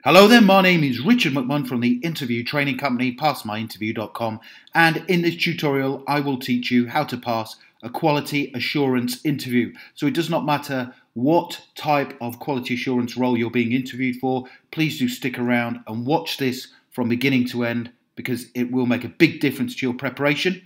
Hello there, my name is Richard McMahon from the interview training company PassMyInterview.com, and in this tutorial I will teach you how to pass a quality assurance interview. So it does not matter what type of quality assurance role you're being interviewed for, please do stick around and watch this from beginning to end because it will make a big difference to your preparation.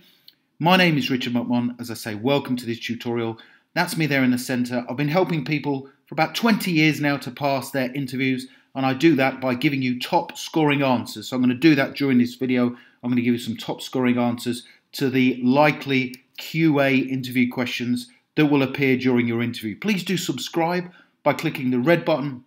My name is Richard McMahon. As I say, welcome to this tutorial. That's me there in the centre. I've been helping people for about 20 years now to pass their interviews, and I do that by giving you top scoring answers. So I'm going to do that during this video. I'm going to give you some top scoring answers to the likely QA interview questions that will appear during your interview. Please do subscribe by clicking the red button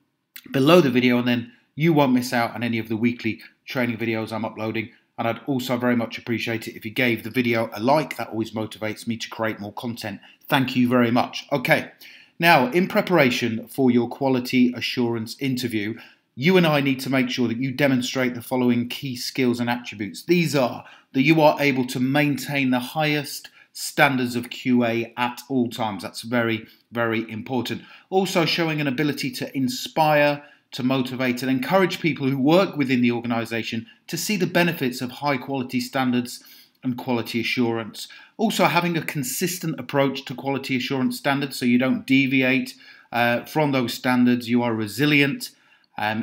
below the video, and then you won't miss out on any of the weekly training videos I'm uploading. And I'd also very much appreciate it if you gave the video a like. That always motivates me to create more content. Thank you very much. Okay, now in preparation for your quality assurance interview, you and I need to make sure that you demonstrate the following key skills and attributes. These are that you are able to maintain the highest standards of QA at all times. That's very, very important. Also showing an ability to inspire, to motivate and encourage people who work within the organisation to see the benefits of high quality standards and quality assurance. Also having a consistent approach to quality assurance standards so you don't deviate from those standards. You are resilient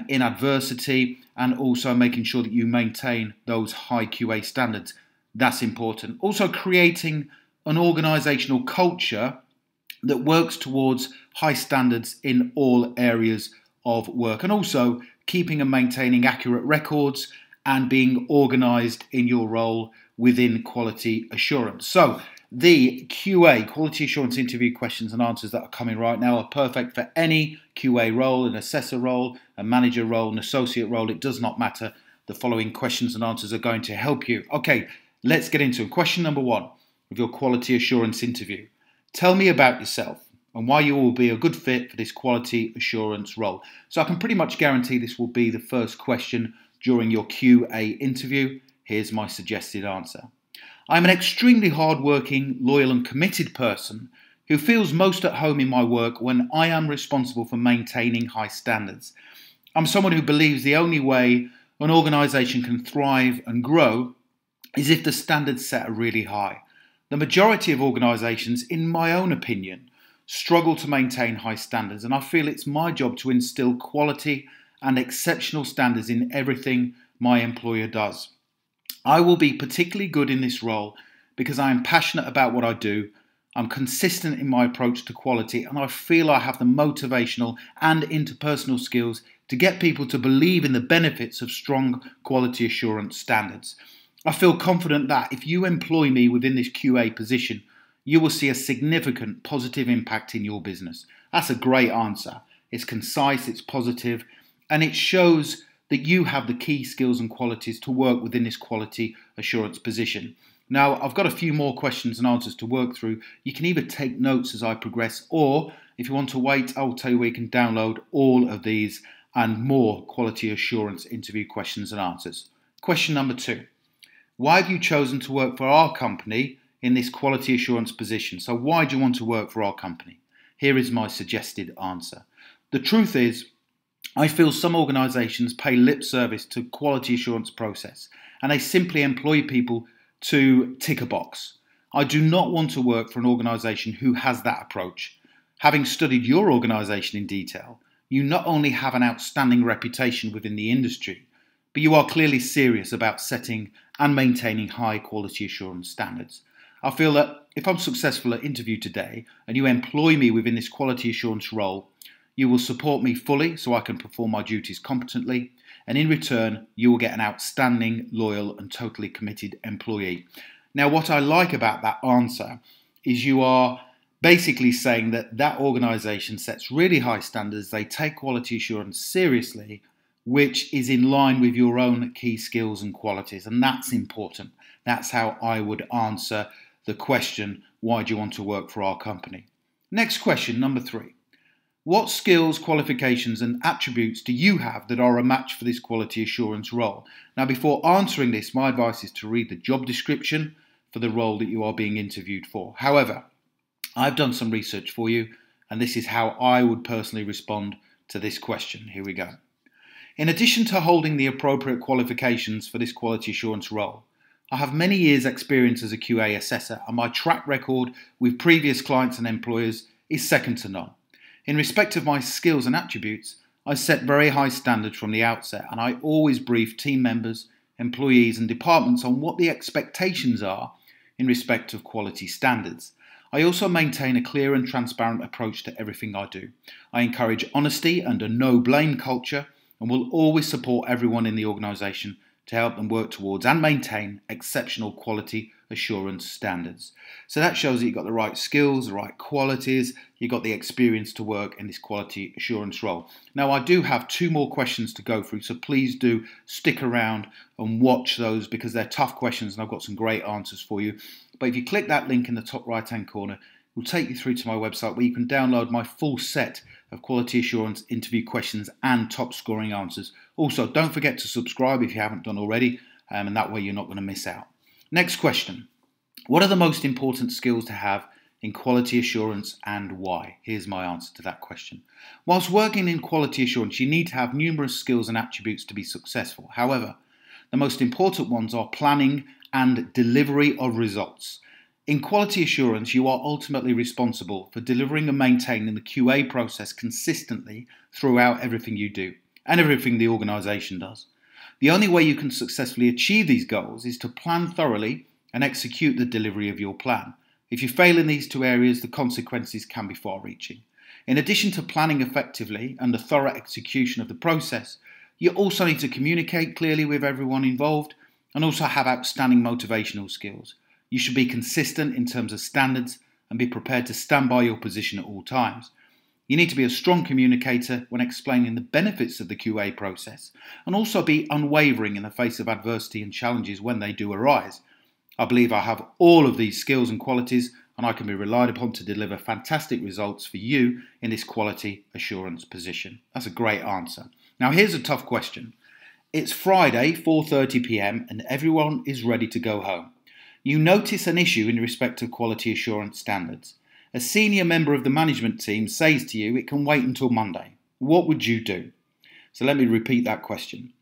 in adversity, and also making sure that you maintain those high QA standards. That's important. Also creating an organisational culture that works towards high standards in all areas of work, and also keeping and maintaining accurate records and being organised in your role within quality assurance. So the QA, quality assurance interview questions and answers that are coming right now are perfect for any QA role, an assessor role, a manager role, an associate role. It does not matter. The following questions and answers are going to help you. Okay, let's get into it. Question number one of your quality assurance interview. Tell me about yourself and why you will be a good fit for this quality assurance role. So I can pretty much guarantee this will be the first question during your QA interview. Here's my suggested answer. I'm an extremely hard-working, loyal and committed person who feels most at home in my work when I am responsible for maintaining high standards. I'm someone who believes the only way an organisation can thrive and grow is if the standards set are really high. The majority of organisations, in my own opinion, struggle to maintain high standards, and I feel it's my job to instill quality and exceptional standards in everything my employer does. I will be particularly good in this role because I am passionate about what I do, I'm consistent in my approach to quality, and I feel I have the motivational and interpersonal skills to get people to believe in the benefits of strong quality assurance standards. I feel confident that if you employ me within this QA position, you will see a significant positive impact in your business. That's a great answer. It's concise, it's positive, and it shows that you have the key skills and qualities to work within this quality assurance position. Now, I've got a few more questions and answers to work through. You can either take notes as I progress, or if you want to wait, I'll tell you where you can download all of these and more quality assurance interview questions and answers. Question number two. Why have you chosen to work for our company in this quality assurance position? So why do you want to work for our company? Here is my suggested answer. The truth is, I feel some organisations pay lip service to quality assurance process and they simply employ people to tick a box. I do not want to work for an organisation who has that approach. Having studied your organisation in detail, you not only have an outstanding reputation within the industry, but you are clearly serious about setting and maintaining high quality assurance standards. I feel that if I'm successful at interview today and you employ me within this quality assurance role, you will support me fully so I can perform my duties competently, and in return, you will get an outstanding, loyal and totally committed employee. Now, what I like about that answer is you are basically saying that that organisation sets really high standards, they take quality assurance seriously, which is in line with your own key skills and qualities, and that's important. That's how I would answer the question, why do you want to work for our company? Next question, number three. What skills, qualifications and attributes do you have that are a match for this quality assurance role? Now, before answering this, my advice is to read the job description for the role that you are being interviewed for. However, I've done some research for you, and this is how I would personally respond to this question. Here we go. In addition to holding the appropriate qualifications for this quality assurance role, I have many years' experience as a QA assessor, and my track record with previous clients and employers is second to none. In respect of my skills and attributes, I set very high standards from the outset, and I always brief team members, employees and departments on what the expectations are in respect of quality standards. I also maintain a clear and transparent approach to everything I do. I encourage honesty and a no-blame culture, and will always support everyone in the organisation to help them work towards and maintain exceptional quality assurance standards. So that shows that you've got the right skills, the right qualities, you've got the experience to work in this quality assurance role. Now, I do have 2 more questions to go through, so please do stick around and watch those because they're tough questions and I've got some great answers for you. But if you click that link in the top right hand corner, it will take you through to my website where you can download my full set of quality assurance interview questions and top scoring answers. Also, don't forget to subscribe if you haven't done already, and that way you're not going to miss out. Next question. What are the most important skills to have in quality assurance and why? Here's my answer to that question. Whilst working in quality assurance, you need to have numerous skills and attributes to be successful. However, the most important ones are planning and delivery of results. In quality assurance, you are ultimately responsible for delivering and maintaining the QA process consistently throughout everything you do and everything the organisation does. The only way you can successfully achieve these goals is to plan thoroughly and execute the delivery of your plan. If you fail in these 2 areas, the consequences can be far-reaching. In addition to planning effectively and the thorough execution of the process, you also need to communicate clearly with everyone involved and also have outstanding motivational skills. You should be consistent in terms of standards and be prepared to stand by your position at all times. You need to be a strong communicator when explaining the benefits of the QA process and also be unwavering in the face of adversity and challenges when they do arise. I believe I have all of these skills and qualities and I can be relied upon to deliver fantastic results for you in this quality assurance position. That's a great answer. Now here's a tough question. It's Friday, 4:30 p.m. and everyone is ready to go home. You notice an issue in respect of quality assurance standards. A senior member of the management team says to you it can wait until Monday. What would you do? So let me repeat that question.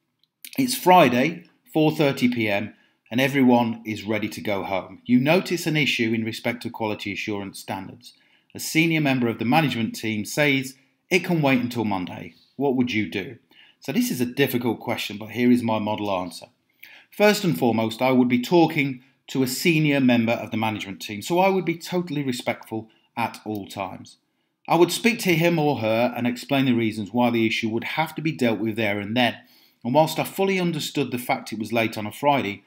It's Friday, 4:30 p.m. and everyone is ready to go home. You notice an issue in respect to quality assurance standards. A senior member of the management team says it can wait until Monday. What would you do? So this is a difficult question, but here is my model answer. First and foremost, I would be talking to a senior member of the management team, so I would be totally respectful at all times. I would speak to him or her and explain the reasons why the issue would have to be dealt with there and then. And whilst I fully understood the fact it was late on a Friday,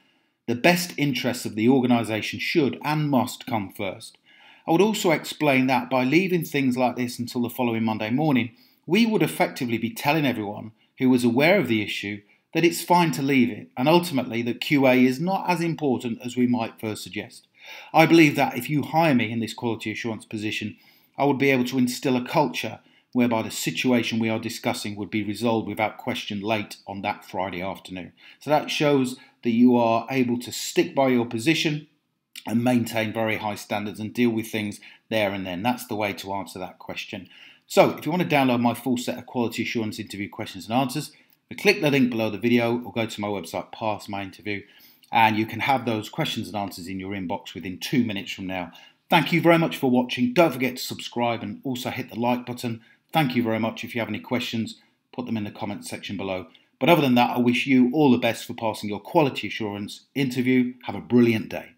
the best interests of the organisation should and must come first. I would also explain that by leaving things like this until the following Monday morning, we would effectively be telling everyone who was aware of the issue that it's fine to leave it, and ultimately that QA is not as important as we might first suggest. I believe that if you hire me in this quality assurance position, I would be able to instill a culture whereby the situation we are discussing would be resolved without question late on that Friday afternoon. So that shows that you are able to stick by your position and maintain very high standards and deal with things there and then. That's the way to answer that question. So if you want to download my full set of quality assurance interview questions and answers, click the link below the video or go to my website, Pass My Interview, and you can have those questions and answers in your inbox within 2 minutes from now. Thank you very much for watching. Don't forget to subscribe and also hit the like button. Thank you very much. If you have any questions, put them in the comments section below. But other than that, I wish you all the best for passing your quality assurance interview. Have a brilliant day.